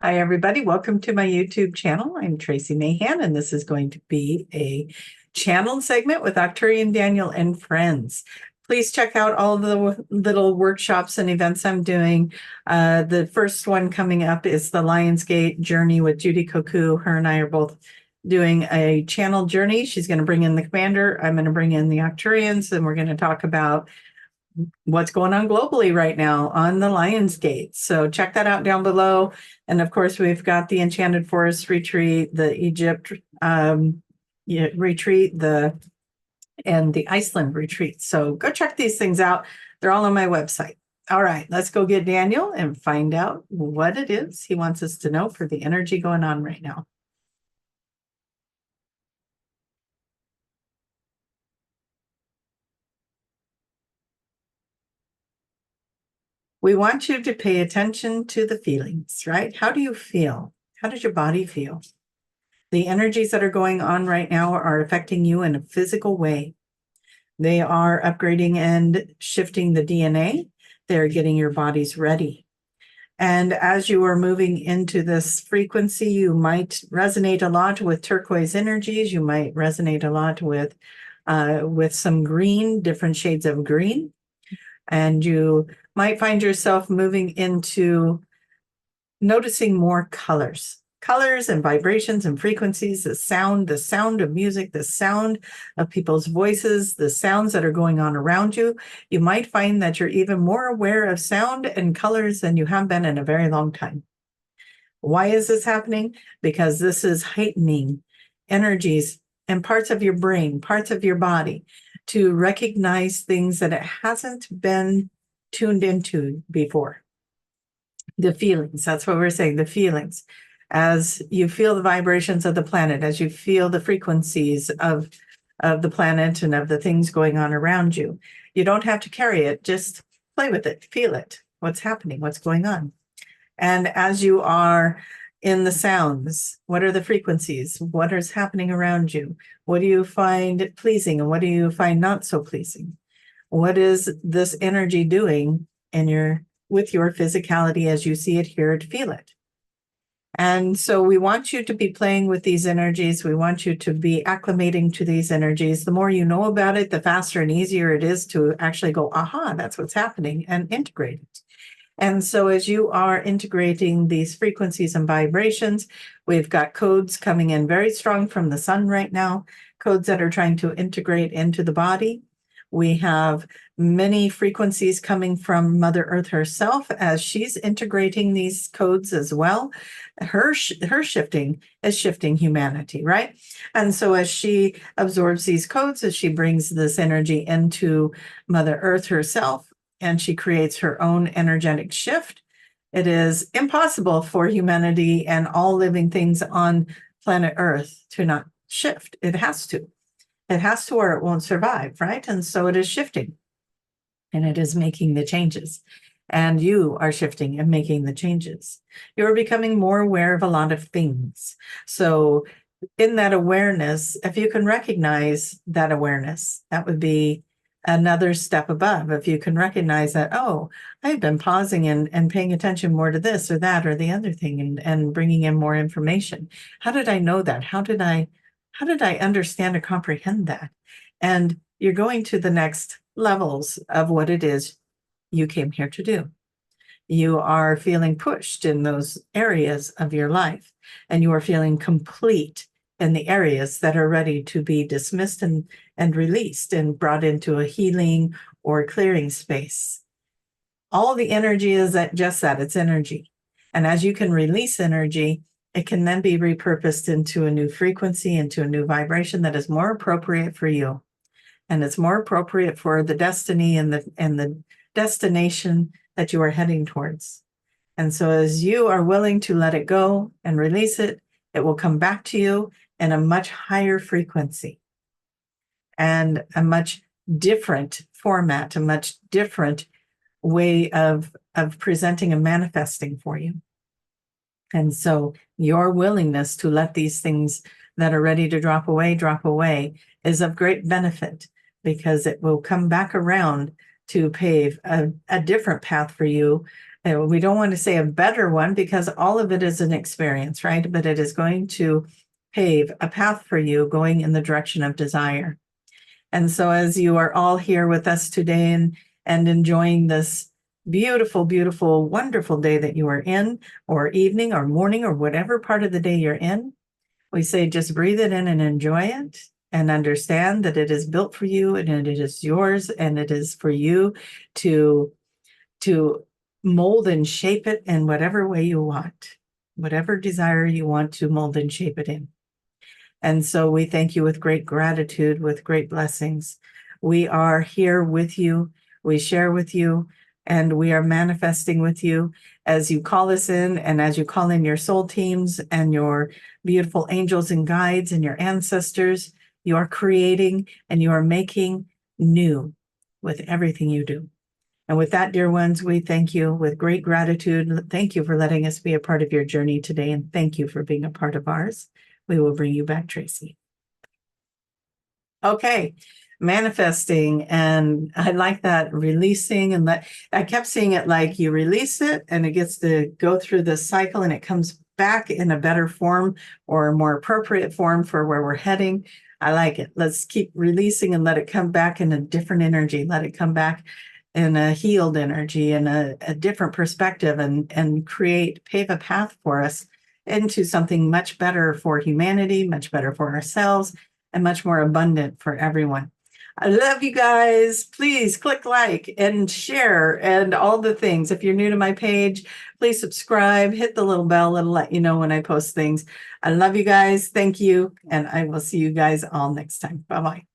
Hi, everybody. Welcome to my YouTube channel. I'm Tracie Mahan, and this is going to be a channel segment with Arcturian Daniel and friends. Please check out all the little workshops and events I'm doing. The first one coming up is the Lionsgate Journey with Judy Koku. Her and I are both doing a channel journey. She's going to bring in the commander. I'm going to bring in the Arcturians, and we're going to talk about what's going on globally right now on the Lionsgate. So check that out down below. And of course, we've got the Enchanted Forest retreat, the Egypt retreat, and the Iceland retreat. So go check these things out. They're all on my website. All right, let's go get Daniel and find out what it is he wants us to know for the energy going on right now. We want you to pay attention to the feelings, right? How do you feel? How does your body feel? The energies that are going on right now are affecting you in a physical way. They are upgrading and shifting the DNA. They're getting your bodies ready. And as you are moving into this frequency, you might resonate a lot with turquoise energies. You might resonate a lot with some green, different shades of green. And you might find yourself moving into noticing more colors and vibrations and frequencies, the sound of music, the sound of people's voices, the sounds that are going on around you. You might find that you're even more aware of sound and colors than you have been in a very long time. Why is this happening? Because this is heightening energies and parts of your brain, parts of your body, to recognize things that it hasn't been tuned into before. The feelings, that's what we're saying, the feelings. As you feel the vibrations of the planet, as you feel the frequencies of the planet and of the things going on around you, you don't have to carry it, just play with it, feel it, what's happening, what's going on. And as you are in the sounds, what are the frequencies? What is happening around you? What do you find pleasing and what do you find not so pleasing? What is this energy doing with your physicality as you see it, hear it, feel it? And so we want you to be playing with these energies. We want you to be acclimating to these energies. The more you know about it, the faster and easier it is to actually go, aha, that's what's happening, and integrate it. And so as you are integrating these frequencies and vibrations, we've got codes coming in very strong from the sun right now, codes that are trying to integrate into the body. We have many frequencies coming from Mother Earth herself as she's integrating these codes as well. Her shifting is shifting humanity, right? And so as she absorbs these codes, as she brings this energy into Mother Earth herself, and she creates her own energetic shift, it is impossible for humanity and all living things on planet Earth to not shift. It has to. It has to, or it won't survive, right? And so it is shifting, and it is making the changes. And you are shifting and making the changes. You're becoming more aware of a lot of things. So in that awareness, if you can recognize that awareness, that would be another step above. If you can recognize that, oh, I've been pausing and paying attention more to this or that or the other thing, and bringing in more information. How did I know that? How did I understand or comprehend that? And you're going to the next levels of what it is you came here to do. You are feeling pushed in those areas of your life, and you are feeling complete in the areas that are ready to be dismissed and released and brought into a healing or clearing space. All the energy is just that, it's energy. And as you can release energy, it can then be repurposed into a new frequency, into a new vibration that is more appropriate for you. And it's more appropriate for the destiny and the destination that you are heading towards. And so as you are willing to let it go and release it, it will come back to you in a much higher frequency and a much different format, a much different way of presenting and manifesting for you. And so your willingness to let these things that are ready to drop away is of great benefit, because it will come back around to pave a different path for you we don't want to say a better one because all of it is an experience, right? But it is going to pave a path for you going in the direction of desire. And so as you are all here with us today and enjoying this beautiful, beautiful, wonderful day that you are in, or evening or morning or whatever part of the day you're in, we say just breathe it in and enjoy it and understand that it is built for you and it is yours and it is for you to mold and shape it in whatever way you want, whatever desire you want to mold and shape it in. And so we thank you with great gratitude, with great blessings. We are here with you. We share with you, and we are manifesting with you as you call us in and as you call in your soul teams and your beautiful angels and guides and your ancestors. You are creating and you are making new with everything you do. And with that, dear ones, we thank you with great gratitude. Thank you for letting us be a part of your journey today, and thank you for being a part of ours. We will bring you back, Tracie. Okay, manifesting. And I like that, releasing. And I kept seeing it like you release it and it gets to go through the cycle and it comes back in a better form or a more appropriate form for where we're heading. I like it. Let's keep releasing and let it come back in a different energy. Let it come back in a healed energy and a different perspective and pave a path for us into something much better for humanity, much better for ourselves, and much more abundant for everyone. I love you guys. Please click like and share and all the things. If you're new to my page, please subscribe, hit the little bell. It'll let you know when I post things. I love you guys. Thank you. And I will see you guys all next time. Bye-bye.